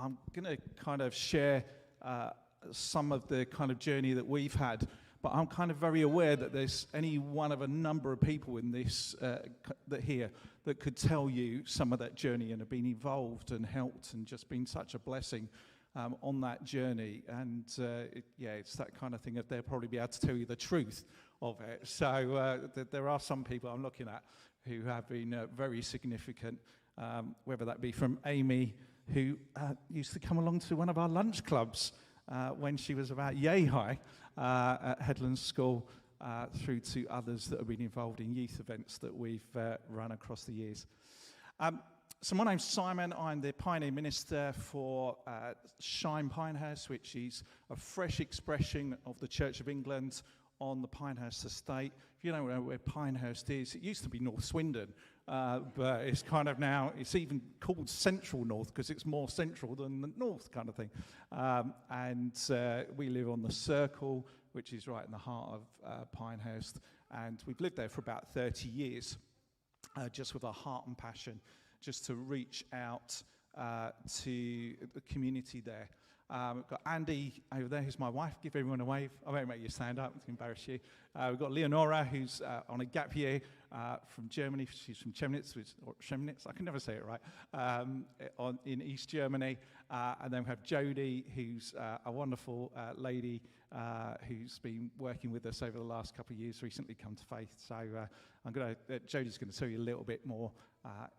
I'm going to kind of share some of the kind of journey that we've had, but I'm kind of very aware that there's any one of a number of people in this that here that could tell you some of that journey and have been involved and helped and just been such a blessing on that journey. And it's that kind of thing that they'll probably be able to tell you the truth of it. So there are some people I'm looking at who have been very significant, whether that be from Amy, who used to come along to one of our lunch clubs when she was about yay high at Headland School, through to others that have been involved in youth events that we've run across the years. So my name's Simon. I'm the Pioneer Minister for Shine Pinehurst, which is a fresh expression of the Church of England on the Pinehurst estate. If you don't know where Pinehurst is, it used to be North Swindon, but it's kind of now, it's even called Central North because it's more central than the north kind of thing. And we live on the Circle, which is right in the heart of Pinehurst, and we've lived there for about 30 years, just with our heart and passion, just to reach out to the community there. We've got Andy over there, who's my wife. Give everyone a wave. I won't make you stand up to embarrass you. We've got Leonora, who's on a gap year from Germany. She's from Chemnitz, or Chemnitz, I can never say it right, in East Germany. And then we have Jodie, who's a wonderful lady who's been working with us over the last couple of years, recently come to faith. So Jodie's going to tell you a little bit more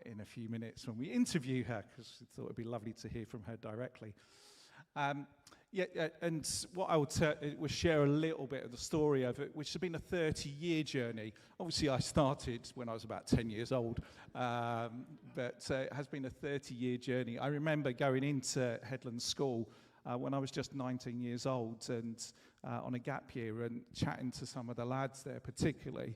in a few minutes when we interview her, because we thought it'd be lovely to hear from her directly. And what I would share a little bit of the story of it, which has been a 30-year journey. Obviously, I started when I was about 10 years old, but it has been a 30-year journey. I remember going into Headland School when I was just 19 years old and on a gap year and chatting to some of the lads there particularly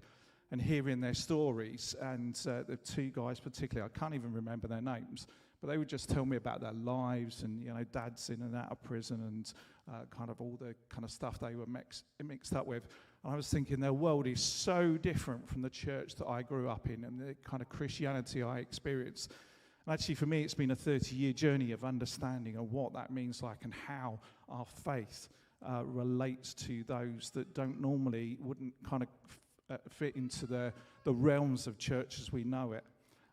and hearing their stories. And the two guys particularly, I can't even remember their names, but they would just tell me about their lives and, you know, dads in and out of prison and kind of all the kind of stuff they were mixed up with. And I was thinking their world is so different from the church that I grew up in and the kind of Christianity I experienced. And actually for me, it's been a 30-year journey of understanding of what that means like and how our faith relates to those that wouldn't kind of fit into the realms of church as we know it.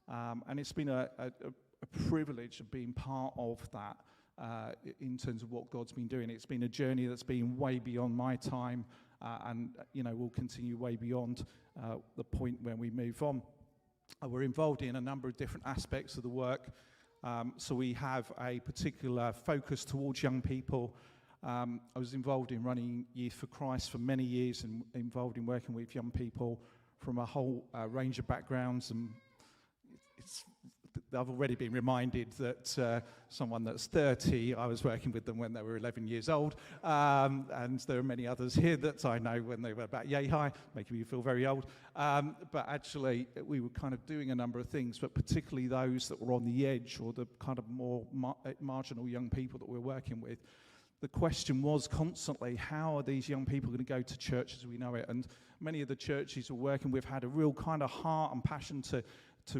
And it's been a privilege of being part of that in terms of what God's been doing. It's been a journey that's been way beyond my time and, you know, will continue way beyond the point when we move on. We're involved in a number of different aspects of the work. So we have a particular focus towards young people. I was involved in running Youth for Christ for many years and involved in working with young people from a whole range of backgrounds. And I've already been reminded that someone that's 30, I was working with them when they were 11 years old. And there are many others here that I know when they were about yay high, making me feel very old. But actually, we were kind of doing a number of things, but particularly those that were on the edge or the kind of more marginal young people that we're working with. The question was constantly, how are these young people going to go to church as we know it? And many of the churches we're working with had a real kind of heart and passion to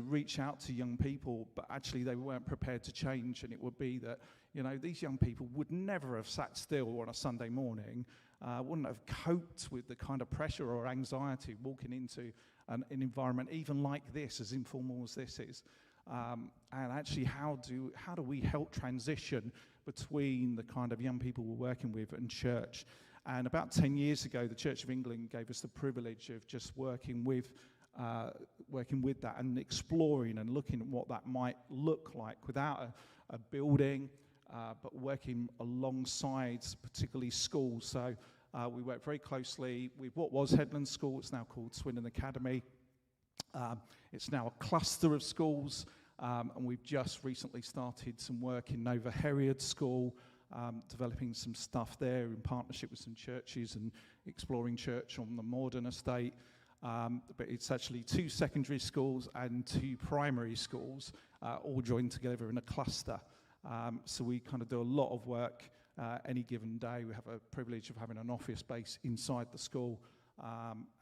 reach out to young people, but actually they weren't prepared to change. And it would be that, you know, these young people would never have sat still on a Sunday morning, wouldn't have coped with the kind of pressure or anxiety walking into an environment even like this, as informal as this is. And actually, how do we help transition between the kind of young people we're working with and church? And about 10 years ago, the Church of England gave us the privilege of just working with that and exploring and looking at what that might look like without a building, but working alongside particularly schools. So we work very closely with what was Headland School. It's now called Swindon Academy. It's now a cluster of schools, and we've just recently started some work in Nova Herriard School, developing some stuff there in partnership with some churches and exploring church on the Morden estate. But it's actually 2 secondary schools and 2 primary schools all joined together in a cluster. So we kind of do a lot of work any given day. We have a privilege of having an office space inside the school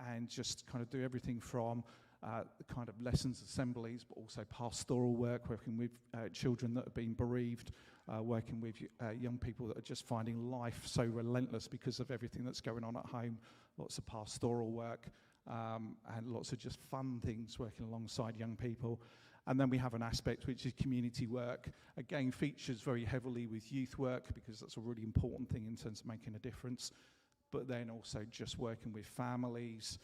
and just kind of do everything from the kind of lessons, assemblies, but also pastoral work, working with children that have been bereaved, working with young people that are just finding life so relentless because of everything that's going on at home. Lots of pastoral work and lots of just fun things working alongside young people. And then we have an aspect which is community work. Again, features very heavily with youth work because that's a really important thing in terms of making a difference. But then also just working with families.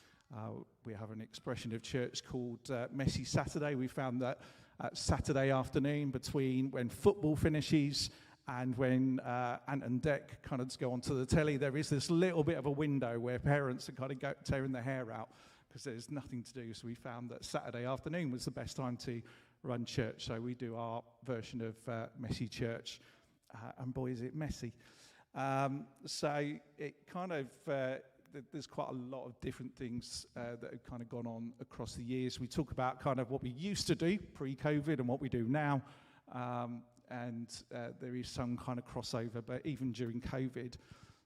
We have an expression of church called Messy Saturday. We found that Saturday afternoon between when football finishes and when Ant and Dec kind of go onto the telly, there is this little bit of a window where parents are kind of tearing their hair out because there's nothing to do. So we found that Saturday afternoon was the best time to run church. So we do our version of Messy Church. And boy, is it messy. So it kind of, there's quite a lot of different things that have kind of gone on across the years. We talk about kind of what we used to do pre-COVID and what we do now. And there is some kind of crossover, but even during COVID,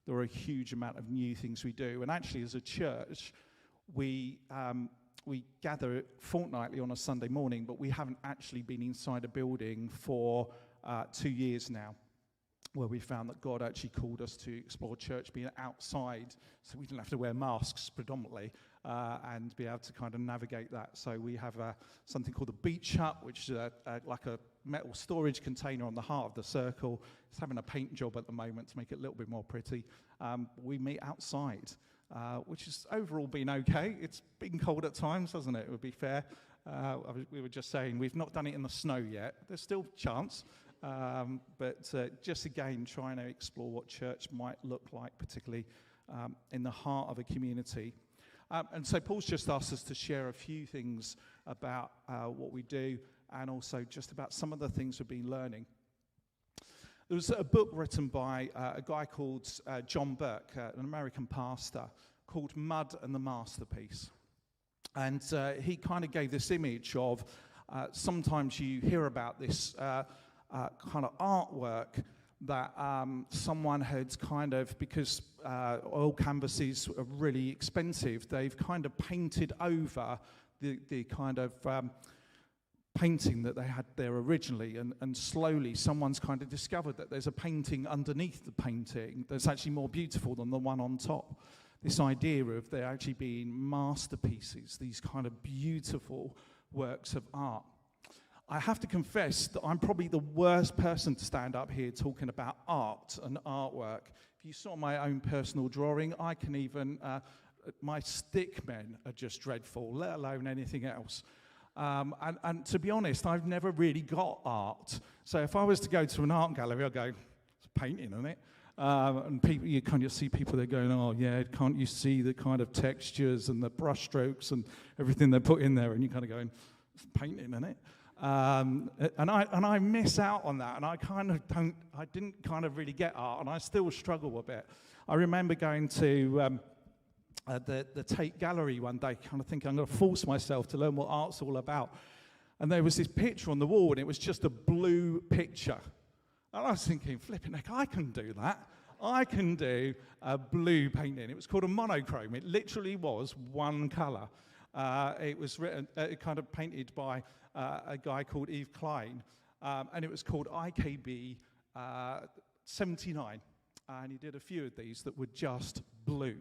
there are a huge amount of new things we do. And actually, as a church, we gather fortnightly on a Sunday morning, but we haven't actually been inside a building for 2 years now, where we found that God actually called us to explore church being outside, so we didn't have to wear masks predominantly, and be able to kind of navigate that. So we have something called the Beach Hut, which is like a metal storage container on the heart of the circle. It's having a paint job at the moment to make it a little bit more pretty. We meet outside, which has overall been okay. It's been cold at times, hasn't it? It would be fair. We were just saying we've not done it in the snow yet. There's still a chance. But just again, trying to explore what church might look like, particularly in the heart of a community. And so Paul's just asked us to share a few things about what we do and also just about some of the things we've been learning. There was a book written by a guy called John Burke, an American pastor, called Mud and the Masterpiece. And he kind of gave this image of sometimes you hear about this kind of artwork that someone had kind of, because oil canvases are really expensive, they've kind of painted over the kind of painting that they had there originally, and slowly someone's kind of discovered that there's a painting underneath the painting that's actually more beautiful than the one on top. This idea of there actually being masterpieces, these kind of beautiful works of art. I have to confess that I'm probably the worst person to stand up here talking about art and artwork. If you saw my own personal drawing, I can even, my stick men are just dreadful, let alone anything else. And to be honest, I've never really got art. So if I was to go to an art gallery, I'd go, it's a painting, isn't it? And people, you kind of see people, they're going, oh yeah, can't you see the kind of textures and the brush strokes and everything they put in there? And you're kind of going, it's a painting, isn't it? And I miss out on that, and I didn't kind of really get art, and I still struggle a bit. I remember going to the Tate Gallery one day, kind of thinking I'm going to force myself to learn what art's all about. And there was this picture on the wall, and it was just a blue picture. And I was thinking, flipping heck, I can do that. I can do a blue painting. It was called a monochrome. It literally was one colour. It was written, kind of painted by a guy called Yves Klein, and it was called IKB 79, and he did a few of these that were just blue,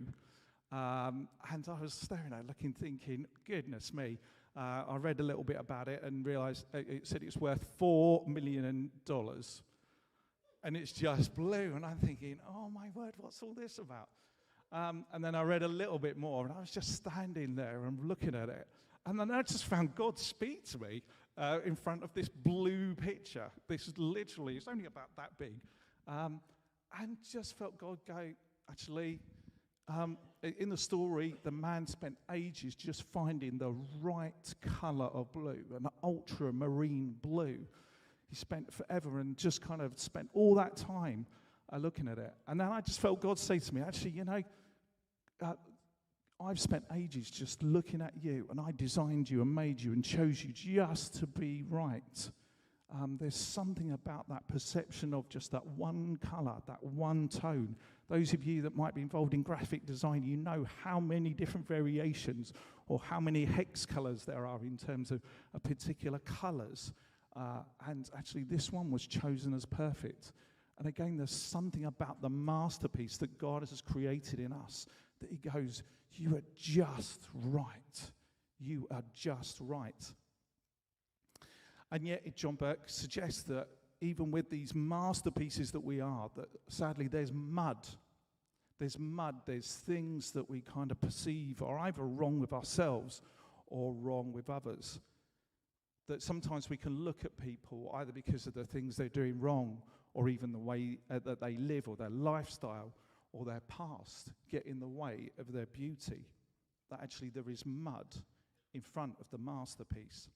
and I was staring at it, looking, thinking, goodness me. I read a little bit about it and realized it said it's worth $4 million, and it's just blue, and I'm thinking, oh my word, what's all this about? And then I read a little bit more, and I was just standing there and looking at it. And then I just found God speak to me in front of this blue picture. This is literally, it's only about that big. And just felt God go, actually, in the story, the man spent ages just finding the right colour of blue, an ultramarine blue. He spent forever and just kind of spent all that time looking at it. And then I just felt God say to me, actually, you know, I've spent ages just looking at you, and I designed you and made you and chose you just to be right. There's something about that perception of just that one colour, that one tone. Those of you that might be involved in graphic design, you know how many different variations or how many hex colours there are in terms of particular colours. And actually this one was chosen as perfect. And again, there's something about the masterpiece that God has created in us that he goes, you are just right. You are just right. And yet, John Burke suggests that even with these masterpieces that we are, that sadly there's mud. There's mud, there's things that we kind of perceive are either wrong with ourselves or wrong with others. That sometimes we can look at people either because of the things they're doing wrong or even the way that they live or their lifestyle or their past get in the way of their beauty. That actually there is mud in front of the masterpiece.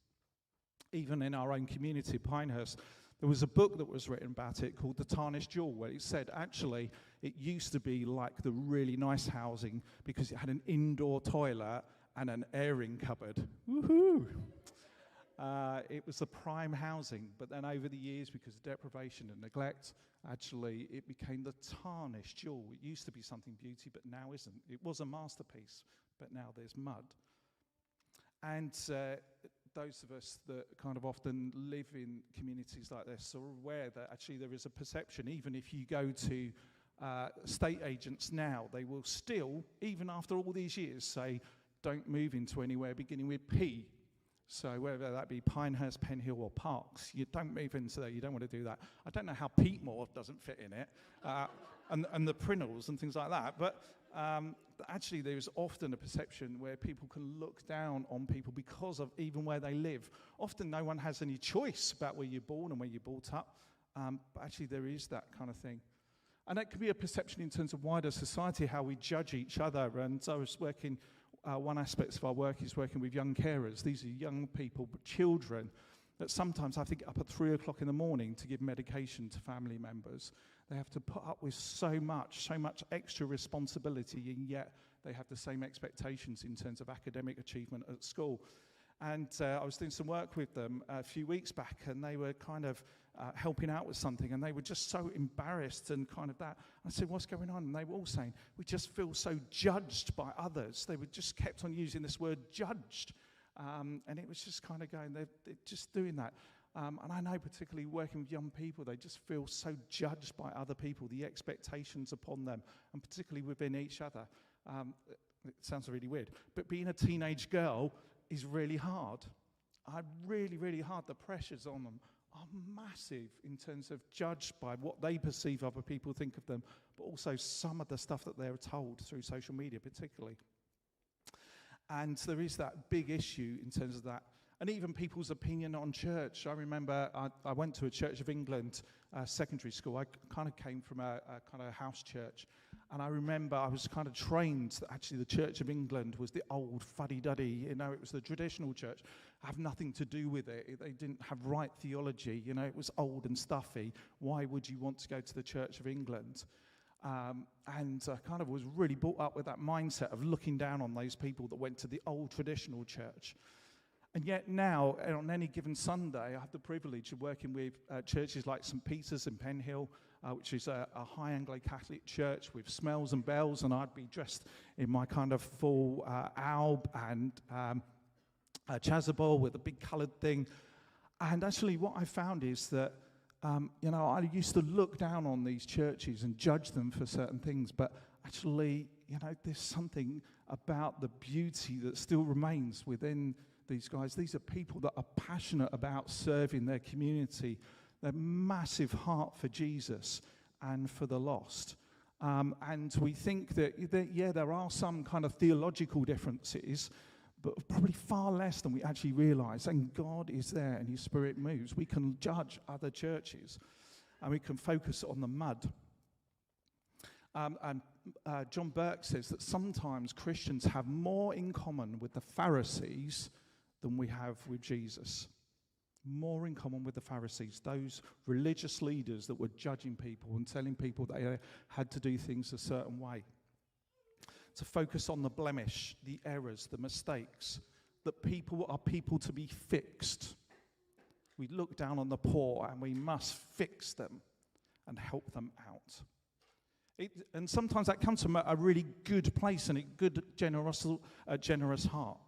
Even in our own community, Pinehurst, there was a book that was written about it called The Tarnished Jewel, where it said actually it used to be like the really nice housing because it had an indoor toilet and an airing cupboard. Woohoo! It was the prime housing, but then over the years, because of deprivation and neglect, actually it became the tarnished jewel. It used to be something beauty, but now isn't. It was a masterpiece, but now there's mud. And those of us that kind of often live in communities like this are aware that actually there is a perception, even if you go to estate agents now, they will still, even after all these years, say, don't move into anywhere beginning with P. So whether that be Pinehurst, Penhill or Parks, you don't move into there, you don't want to do that. I don't know how Peatmore doesn't fit in it, and the Prinnells and things like that, but actually there is often a perception where people can look down on people because of even where they live. Often no one has any choice about where you're born and where you're brought up, but actually there is that kind of thing. And that could be a perception in terms of wider society, how we judge each other. And I was working, one aspect of our work is working with young carers. These are young people, children, that sometimes I think up at 3 o'clock in the morning to give medication to family members. They have to put up with so much extra responsibility, and yet they have the same expectations in terms of academic achievement at school. And I was doing some work with them a few weeks back, and they were kind of helping out with something, and they were just so embarrassed and kind of that. I said, what's going on? And they were all saying, we just feel so judged by others. They were just kept on using this word judged. And it was just kind of going, they're just doing that. And I know particularly working with young people, they just feel so judged by other people, the expectations upon them, and particularly within each other. It sounds really weird, but being a teenage girl is really hard. Really, really hard. The pressures on them are massive in terms of judged by what they perceive other people think of them, but also some of the stuff that they're told through social media particularly. And there is that big issue in terms of that. And even people's opinion on church. I remember I went to a Church of England secondary school. I kind of came from a kind of house church. And I remember I was kind of trained that actually the Church of England was the old fuddy-duddy, you know, it was the traditional church. Have nothing to do with it. They didn't have right theology, you know, it was old and stuffy. Why would you want to go to the Church of England? And I kind of was really brought up with that mindset of looking down on those people that went to the old traditional church. And yet now, on any given Sunday, I have the privilege of working with churches like St. Peter's in Penhill, which is a high Anglo-Catholic church with smells and bells, and I'd be dressed in my kind of full alb and chasuble with a big coloured thing. And actually what I found is that, you know, I used to look down on these churches and judge them for certain things, but actually, you know, there's something about the beauty that still remains within these guys. These are people that are passionate about serving their community, their massive heart for Jesus and for the lost. And we think that, yeah, there are some kind of theological differences, but probably far less than we actually realize. And God is there and his Spirit moves. We can judge other churches and we can focus on the mud. And John Burke says that sometimes Christians have more in common with the Pharisees than we have with Jesus. More in common with the Pharisees, those religious leaders that were judging people and telling people they had to do things a certain way. To focus on the blemish, the errors, the mistakes, that people are people to be fixed. We look down on the poor and we must fix them and help them out. And sometimes that comes from a really good place and a good, generous heart.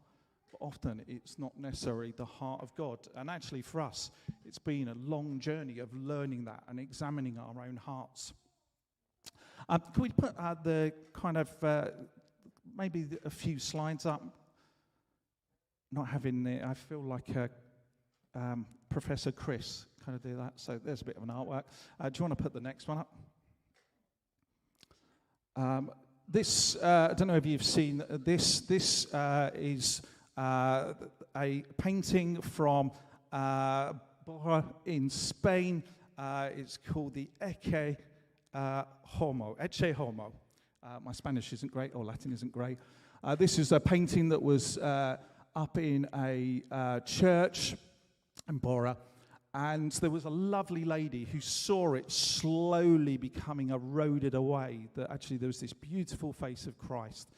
but often it's not necessarily the heart of God. And actually for us, it's been a long journey of learning that and examining our own hearts. Can we put the kind of, maybe a few slides up? Not having the, I feel like Professor Chris kind of do that. So there's a bit of an artwork. Do you want to put the next one up? This, I don't know if you've seen this. This is a painting from Bora in Spain. It's called the Ecce Homo. My Spanish isn't great, or Latin isn't great. This is a painting that was up in a church in Bora, and there was a lovely lady who saw it slowly becoming eroded away, that actually there was this beautiful face of Christ.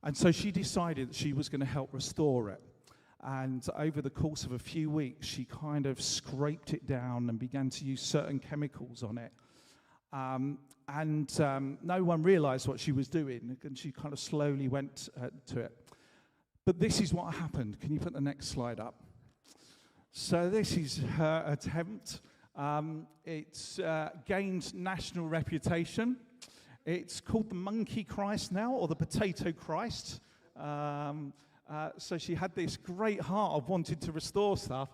And so she decided that she was going to help restore it. And over the course of a few weeks, she kind of scraped it down and began to use certain chemicals on it. No one realized what she was doing, and she kind of slowly went to it. But this is what happened. Can you put the next slide up? So this is her attempt. It's gained national reputation. It's called the Monkey Christ now, or the Potato Christ. So she had this great heart of wanting to restore stuff,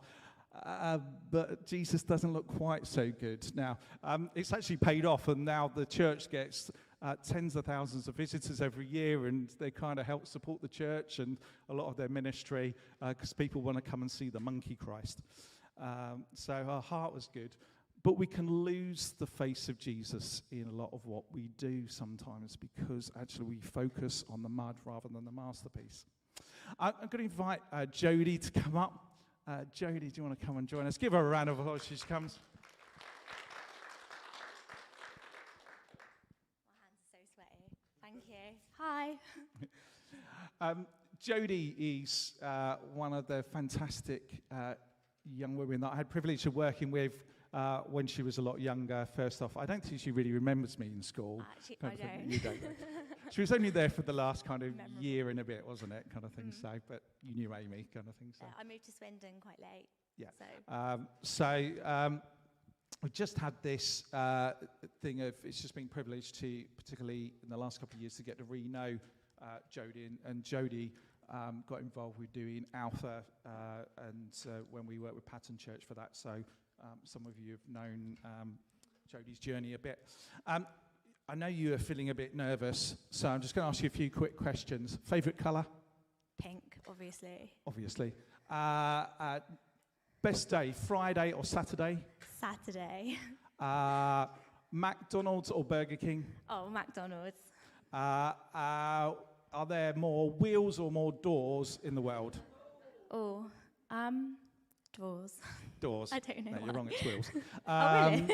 but Jesus doesn't look quite so good. Now, it's actually paid off, and now the church gets tens of thousands of visitors every year, and they kind of help support the church and a lot of their ministry because people want to come and see the Monkey Christ. So her heart was good. But we can lose the face of Jesus in a lot of what we do sometimes because actually we focus on the mud rather than the masterpiece. I'm going to invite Jodie to come up. Jodie, do you want to come and join us? Give her a round of applause as she comes. Thank you. Hi. Jodie is one of the fantastic young women that I had the privilege of working with when she was a lot younger. First off, I don't think she really remembers me in school. Actually, I don't. You don't. She was only there for the last kind of year and a bit, wasn't it? Kind of thing. So, but you knew Amy, kind of thing. So I moved to Swindon quite late. Yeah. So. We've just had this thing of, it's just been privileged to, particularly in the last couple of years, to get to really know Jodie. And Jodie got involved with doing Alpha when we worked with Patton Church for that. So some of you have known Jodie's journey a bit. I know you are feeling a bit nervous, so I'm just going to ask you a few quick questions. Favourite colour? Pink, obviously. Obviously. Best day, Friday or Saturday? Saturday. McDonald's or Burger King? Oh, McDonald's. Are there more wheels or more doors in the world? Oh, doors. Doors. I don't know. No, you're wrong, it's wheels. Oh, really?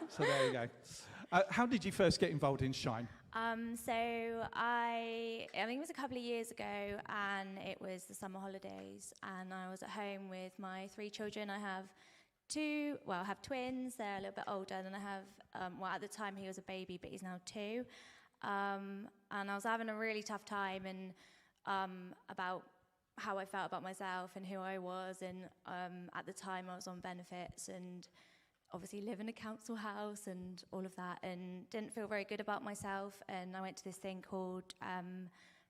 So there you go. How did you first get involved in Shine? So I think it was a couple of years ago, and it was the summer holidays, and I was at home with my 3 children. I have twins. They're a little bit older, and then I have, at the time he was a baby, but he's now 2. And I was having a really tough time, and about how I felt about myself and who I was, and at the time I was on benefits and obviously live in a council house and all of that, and didn't feel very good about myself. And I went to this thing called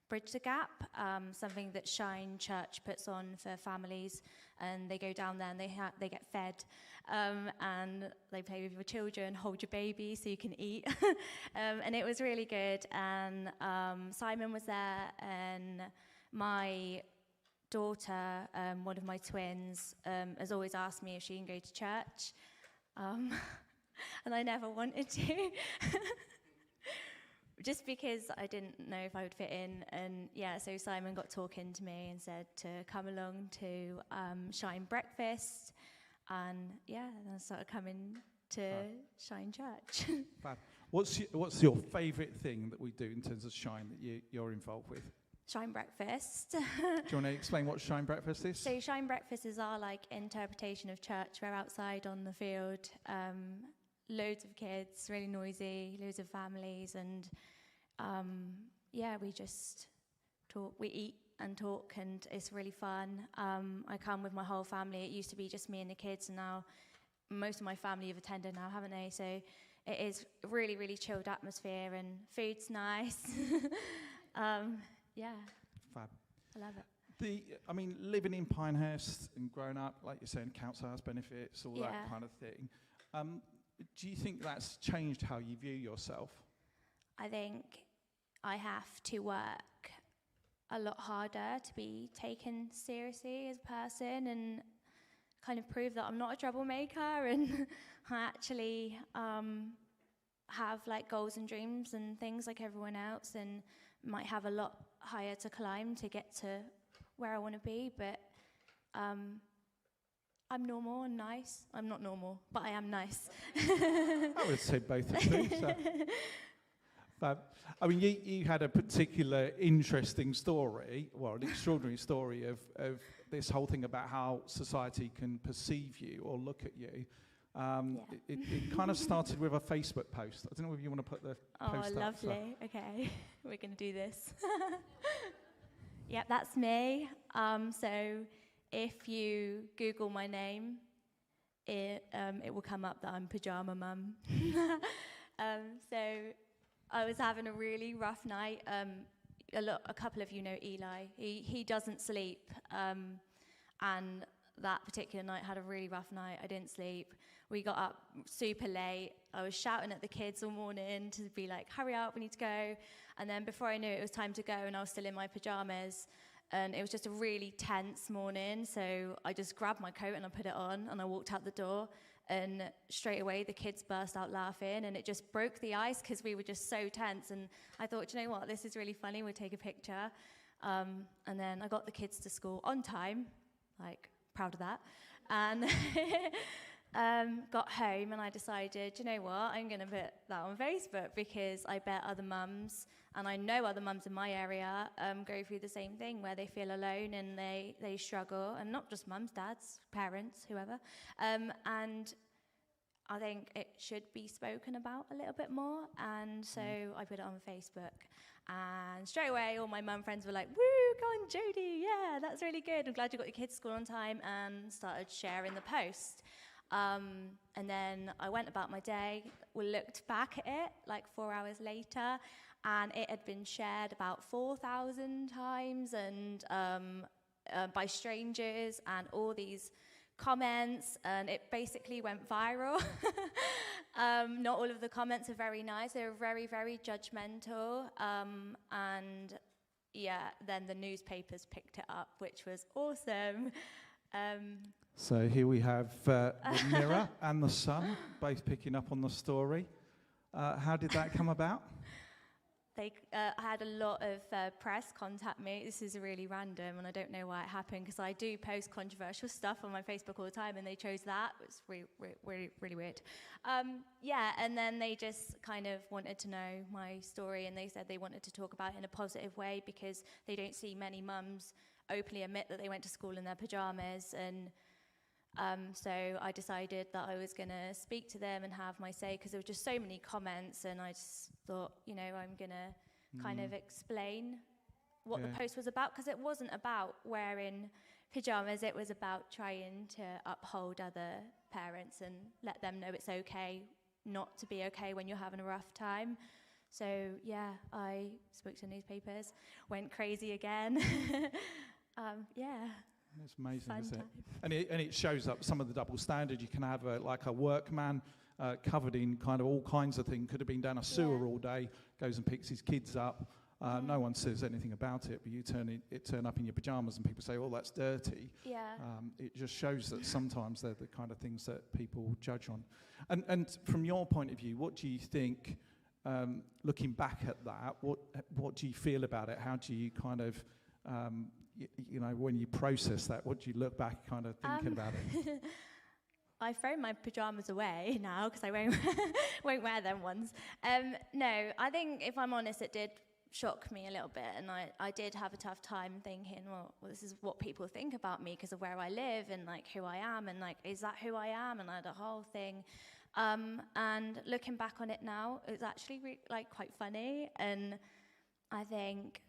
Bridge the Gap, something that Shine Church puts on for families, and they go down there and they get fed, and they play with your children, hold your baby so you can eat, and it was really good. And Simon was there, and my daughter, one of my twins, has always asked me if she can go to church. And I never wanted to, just because I didn't know if I would fit in. And so Simon got talking to me and said to come along to Shine Breakfast, and then I started coming to Shine Church. What's your favourite thing that we do in terms of Shine that you're involved with? Shine Breakfast. Do you want to explain what Shine Breakfast is? So Shine Breakfast is our interpretation of church. We're outside on the field, loads of kids, really noisy, loads of families, and we just talk. We eat and talk, and it's really fun. I come with my whole family. It used to be just me and the kids, and now most of my family have attended now, haven't they? So it is a really, really chilled atmosphere, and food's nice. Yeah. Fab. I love it. I mean, living in Pinehurst and growing up, like you're saying, council house benefits, all that kind of thing. Do you think that's changed how you view yourself? I think I have to work a lot harder to be taken seriously as a person, and kind of prove that I'm not a troublemaker, and I actually have like goals and dreams and things like everyone else, and might have a lot higher to climb to get to where I want to be, but I'm normal and nice. I'm not normal, but I am nice. I would say both are true. So. But, I mean, you had a particular interesting story, well, an extraordinary story of this whole thing about how society can perceive you or look at you. It kind of started with a Facebook post. I don't know if you want to put the post up. Oh, lovely. So. Okay, we're going to do this. Yep, that's me. So if you Google my name, it will come up that I'm Pajama Mum. So I was having a really rough night. A couple of you know Eli. He doesn't sleep, and that particular night had a really rough night. I didn't sleep. We got up super late. I was shouting at the kids all morning to be like, hurry up, we need to go. And then before I knew it was time to go, and I was still in my pajamas. And it was just a really tense morning. So I just grabbed my coat and I put it on, and I walked out the door. And straight away, the kids burst out laughing, and it just broke the ice because we were just so tense. And I thought, you know what, this is really funny. We'll take a picture. And then I got the kids to school on time, like, proud of that. And got home, and I decided, you know what, I'm going to put that on Facebook, because I bet other mums, and I know other mums in my area, go through the same thing where they feel alone and they struggle, and not just mums, dads, parents, whoever. And I think it should be spoken about a little bit more, and so I put it on Facebook. And straight away, all my mum friends were like, woo, go on, Jodie, yeah, that's really good. I'm glad you got your kids to school on time, and started sharing the post. And then I went about my day. We looked back at it like 4 hours later, and it had been shared about 4,000 times, and by strangers, and all these comments, and it basically went viral. Not all of the comments are very nice. They were very, very judgmental. And yeah, then the newspapers picked it up, which was awesome. So here we have the Mirror and the Sun both picking up on the story. How did that come about? I had a lot of press contact me. This is really random, and I don't know why it happened, because I do post controversial stuff on my Facebook all the time, and they chose that. It's really weird. Yeah, and then they just kind of wanted to know my story, and they said they wanted to talk about it in a positive way, because they don't see many mums openly admit that they went to school in their pajamas. And so I decided that I was going to speak to them and have my say, because there were just so many comments, and I just thought, you know, I'm going to kind of explain what the post was about, because it wasn't about wearing pajamas. It was about trying to uphold other parents and let them know it's okay not to be okay when you're having a rough time. So yeah, I spoke to newspapers, went crazy again. Yeah. It's amazing, Fun isn't it? time. And it shows up some of the double standard. You can have a workman covered in kind of all kinds of things. Could have been down a sewer all day, goes and picks his kids up. No one says anything about it, but you turn up in your pajamas and people say, oh, that's dirty. Yeah. It just shows that sometimes they're the kind of things that people judge on. And from your point of view, what do you think, looking back at that, what do you feel about it? How do you kind of... you know, when you process that, what do you look back kind of thinking about it? I throw my pajamas away now, because I won't wear them ones. No, I think, if I'm honest, it did shock me a little bit, and I did have a tough time thinking, well, this is what people think about me because of where I live and like who I am, and like, is that who I am? And I had a whole thing. And looking back on it now, it's actually like quite funny, and I think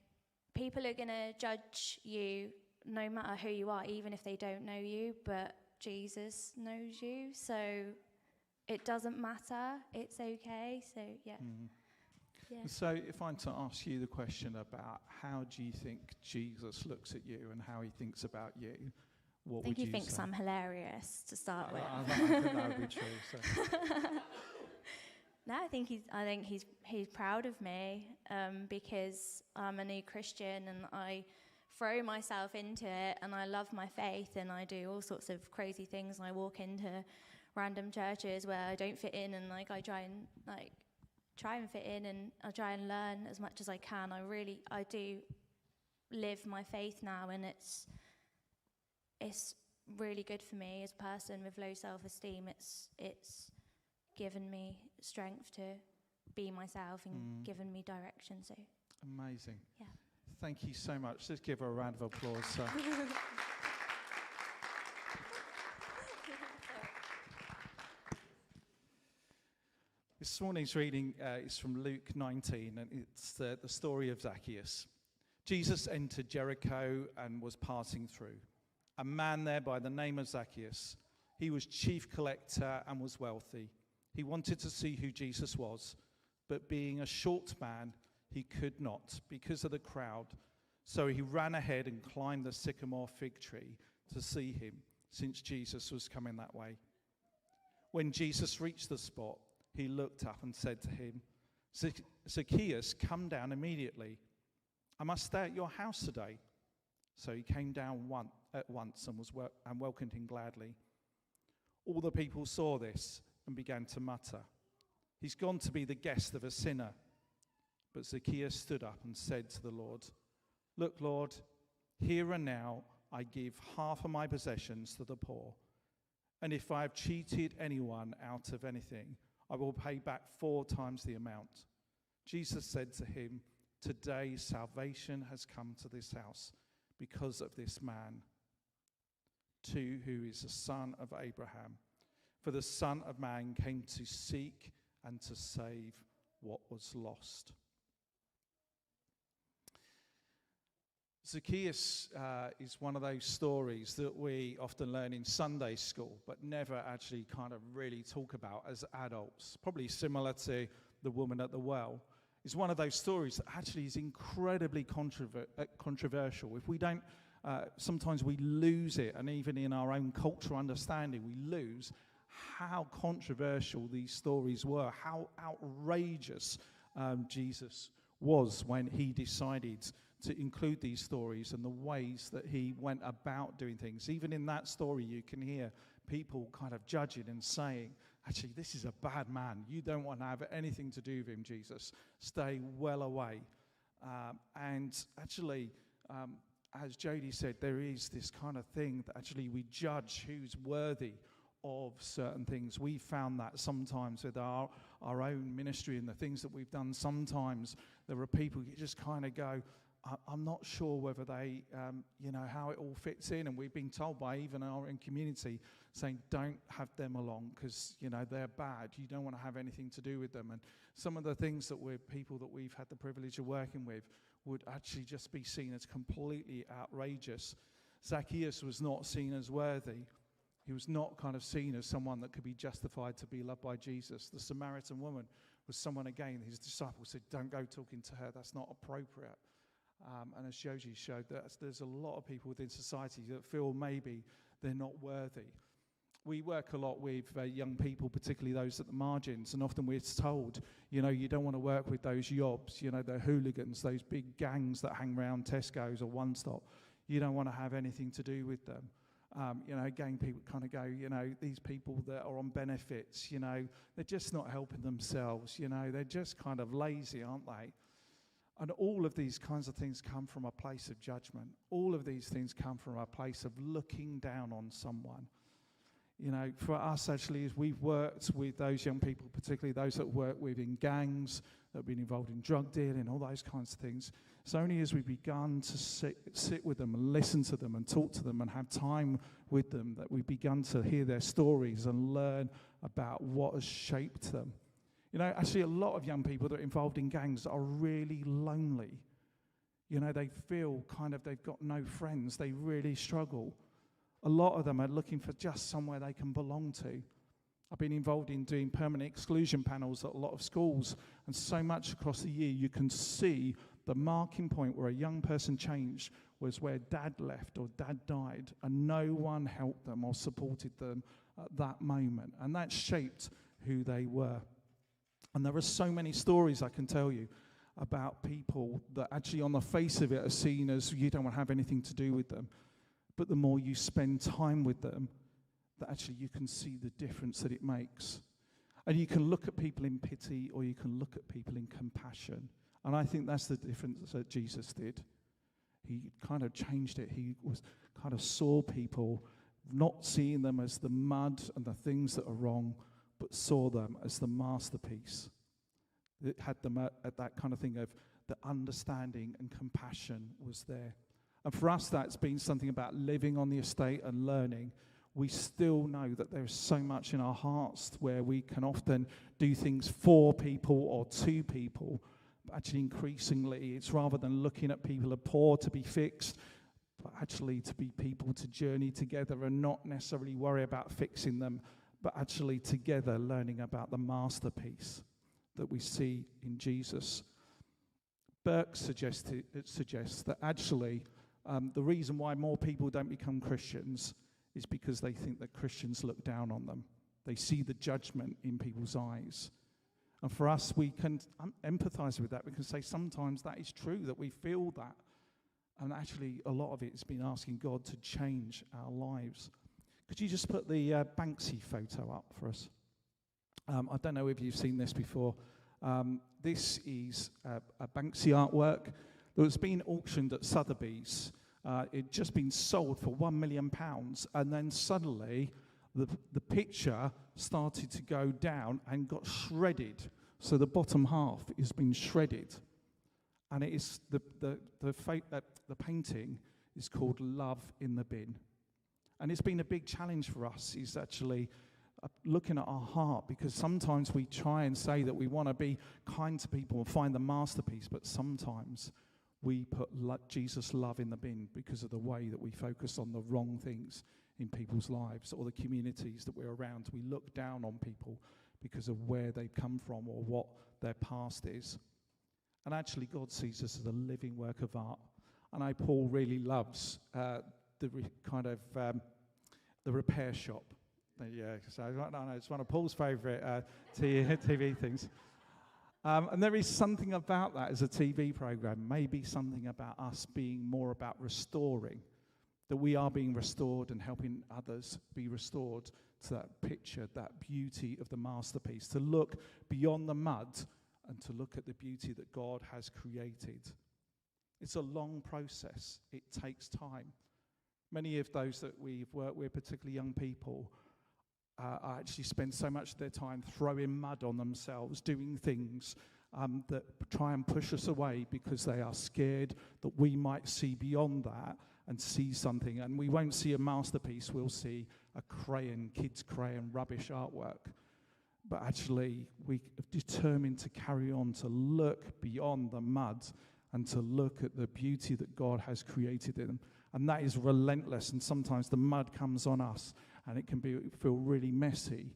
people are going to judge you no matter who you are, even if they don't know you, but Jesus knows you, so it doesn't matter. It's okay. So, yeah. Yeah. So if I'm to ask you the question about how do you think Jesus looks at you and how he thinks about you, what would you say? I think he thinks I'm hilarious to start with. I think that would be true. So. No, I think he's proud of me because I'm a new Christian and I throw myself into it and I love my faith and I do all sorts of crazy things and I walk into random churches where I don't fit in and I try and fit in and I try and learn as much as I can. I do live my faith now and it's really good for me as a person with low self-esteem. It's given me strength to be myself and given me direction. So amazing. Yeah. Thank you so much. Let's give her a round of applause. This morning's reading is from Luke 19, and it's the story of Zacchaeus. Jesus entered Jericho and was passing through. A man there by the name of Zacchaeus. He was chief collector and was wealthy. He wanted to see who Jesus was, but being a short man, he could not because of the crowd. So he ran ahead and climbed the sycamore fig tree to see him, since Jesus was coming that way. When Jesus reached the spot, he looked up and said to him, Zacchaeus, come down immediately. I must stay at your house today. So he came down at once and welcomed him gladly. All the people saw this and began to mutter, he's gone to be the guest of a sinner. But Zacchaeus stood up and said to the Lord, look, Lord, here and now I give half of my possessions to the poor. And if I have cheated anyone out of anything, I will pay back 4 times the amount. Jesus said to him, today salvation has come to this house because of this man, too, who is the son of Abraham. For the Son of Man came to seek and to save what was lost. Zacchaeus is one of those stories that we often learn in Sunday school, but never actually kind of really talk about as adults. Probably similar to the woman at the well. It's one of those stories that actually is incredibly controversial. If we don't, sometimes we lose it, and even in our own cultural understanding, we lose how controversial these stories were, how outrageous Jesus was when he decided to include these stories and the ways that he went about doing things. Even in that story, you can hear people kind of judging and saying, actually, this is a bad man. You don't want to have anything to do with him, Jesus. Stay well away. And actually, as Jodie said, there is this kind of thing that actually we judge who's worthy of certain things. We found that sometimes with our own ministry and the things that we've done. Sometimes there are people you just kind of go, I'm not sure whether they, how it all fits in. And we've been told by even our own community saying, don't have them along because, they're bad. You don't want to have anything to do with them. And some of the things that people that we've had the privilege of working with would actually just be seen as completely outrageous. Zacchaeus was not seen as worthy. He was not kind of seen as someone that could be justified to be loved by Jesus. The Samaritan woman was someone, again, his disciples said, don't go talking to her. That's not appropriate. And as Joji showed, there's a lot of people within society that feel maybe they're not worthy. We work a lot with young people, particularly those at the margins, and often we're told, you don't want to work with those yobs, the hooligans, those big gangs that hang around Tesco's or One Stop. You don't want to have anything to do with them. Again, people kind of go, these people that are on benefits, they're just not helping themselves, they're just kind of lazy, aren't they? And all of these kinds of things come from a place of judgment. All of these things come from a place of looking down on someone. For us, actually, as we've worked with those young people, particularly those that work within gangs, that have been involved in drug dealing, all those kinds of things, it's only as we've begun to sit with them and listen to them and talk to them and have time with them that we've begun to hear their stories and learn about what has shaped them. Actually, a lot of young people that are involved in gangs are really lonely. You know, they feel kind of they've got no friends. They really struggle. A lot of them are looking for just somewhere they can belong to. I've been involved in doing permanent exclusion panels at a lot of schools, and so much across the year you can see the marking point where a young person changed was where dad left or dad died, and no one helped them or supported them at that moment. And that shaped who they were. And there are so many stories I can tell you about people that actually on the face of it are seen as you don't want to have anything to do with them. But the more you spend time with them, that actually you can see the difference that it makes. And you can look at people in pity, or you can look at people in compassion. And I think that's the difference that Jesus did. He kind of changed it. He was kind of saw people, not seeing them as the mud and the things that are wrong, but saw them as the masterpiece. It had them at that kind of thing of the understanding and compassion was there. And for us, that's been something about living on the estate and learning. We still know that there is so much in our hearts where we can often do things for people or to people. But actually, increasingly, it's rather than looking at people as poor to be fixed, but actually to be people to journey together and not necessarily worry about fixing them, but actually together learning about the masterpiece that we see in Jesus. Burke suggests that actually the reason why more people don't become Christians is because they think that Christians look down on them. They see the judgment in people's eyes. And for us, we can empathize with that. We can say sometimes that is true, that we feel that. And actually, a lot of it has been asking God to change our lives. Could you just put the Banksy photo up for us? I don't know if you've seen this before. This is a Banksy artwork that was being auctioned at Sotheby's. It'd just been sold for £1 million, and then suddenly the picture started to go down and got shredded. So the bottom half has been shredded, and it is the painting is called "Love in the Bin," and it's been a big challenge for us. Is actually looking at our heart, because sometimes we try and say that we want to be kind to people and find the masterpiece, but sometimes we put Jesus' love in the bin because of the way that we focus on the wrong things in people's lives or the communities that we're around. We look down on people because of where they've come from or what their past is. And actually, God sees us as a living work of art. And I, Paul, really loves the repair shop. Yeah, so I don't know, it's one of Paul's favourite TV things. And there is something about that as a TV program, maybe something about us being more about restoring, that we are being restored and helping others be restored to that picture, that beauty of the masterpiece, to look beyond the mud and to look at the beauty that God has created. It's a long process. It takes time. Many of those that we've worked with, particularly young people, actually spend so much of their time throwing mud on themselves, doing things that try and push us away because they are scared that we might see beyond that and see something. And we won't see a masterpiece, we'll see a kids' crayon rubbish artwork. But actually, we are determined to carry on, to look beyond the mud and to look at the beauty that God has created in them. And that is relentless, and sometimes the mud comes on us and it can feel really messy,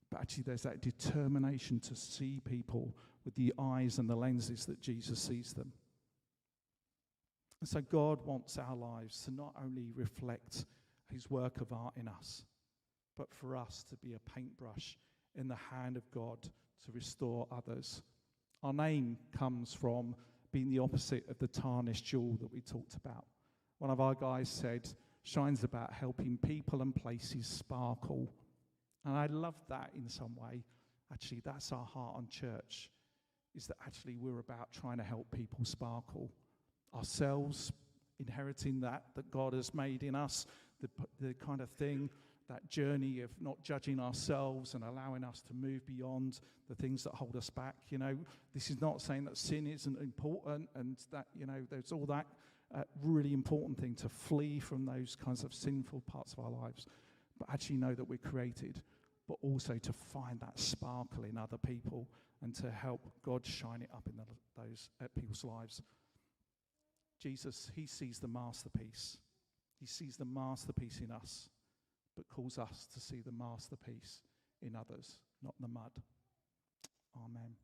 but actually there's that determination to see people with the eyes and the lenses that Jesus sees them. And so God wants our lives to not only reflect his work of art in us, but for us to be a paintbrush in the hand of God to restore others. Our name comes from being the opposite of the tarnished jewel that we talked about. One of our guys said, Shine's about helping people and places sparkle. And I love that in some way. Actually, that's our heart on church, is that actually we're about trying to help people sparkle. Ourselves, inheriting that God has made in us, the kind of thing, that journey of not judging ourselves and allowing us to move beyond the things that hold us back. You know, this is not saying that sin isn't important and that, you know, there's all that really important thing to flee from those kinds of sinful parts of our lives, but actually know that we're created, but also to find that sparkle in other people and to help God shine it up in those people's lives. Jesus, he sees the masterpiece. He sees the masterpiece in us, but calls us to see the masterpiece in others, not the mud. Amen.